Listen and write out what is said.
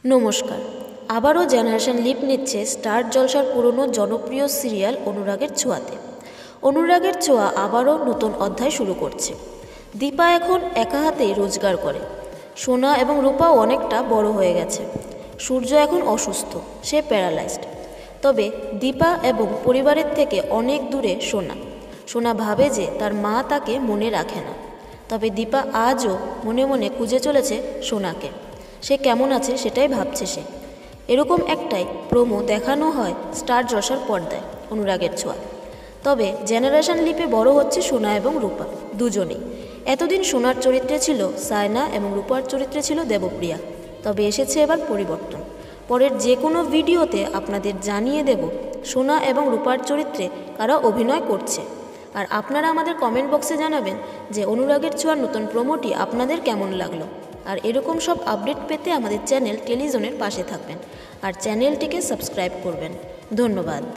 নমস্কার। আবারও generation lip নিচ্ছে স্টার জলসার পুরনো জনপ্রিয় সিরিয়াল অনুরাগের ছোঁয়াতে। অনুরাগের ছোঁয়া আবারও নতুন অধ্যায় শুরু করছে। দীপা এখন একা হাতেই রোজগার করে। সোনা এবং রূপাও অনেকটা বড় হয়ে গেছে। সূর্য এখন অসুস্থ, সে প্যারালাইজড। তবে দীপা এবং পরিবারের থেকে অনেক দূরে সোনা। সোনা ভাবে যে তার মা তাকে মনে রাখে না। তবে দীপা আজও মনে মনে খুঁজে চলেছে সোনাকে। সে কেমন আছে সেটাই ভাবছে সে। এরকম একটাই প্রোমো দেখানো হয় স্টার জলসার পর্দায় অনুরাগের ছোঁয়া। তবে জেনারেশন লিপে বড় হচ্ছে সোনা এবং রূপা দুজনেই। এতদিন সোনার চরিত্রে ছিল সায়না এবং রূপার চরিত্রে ছিল দেবপ্রিয়া। তবে এসেছে এবার পরিবর্তন। পরের যে কোনো ভিডিওতে আপনাদের জানিয়ে দেব সোনা এবং রূপার চরিত্রে কারা অভিনয় করছে। আর আপনারা আমাদের কমেন্ট বক্সে জানাবেন যে অনুরাগের ছোঁয়ার নতুন প্রোমোটি আপনাদের কেমন লাগলো। আর এরকম সব আপডেট পেতে আমাদের চ্যানেল টেলিজনের পাশে থাকবেন আর চ্যানেলটিকে সাবস্ক্রাইব করবেন। ধন্যবাদ।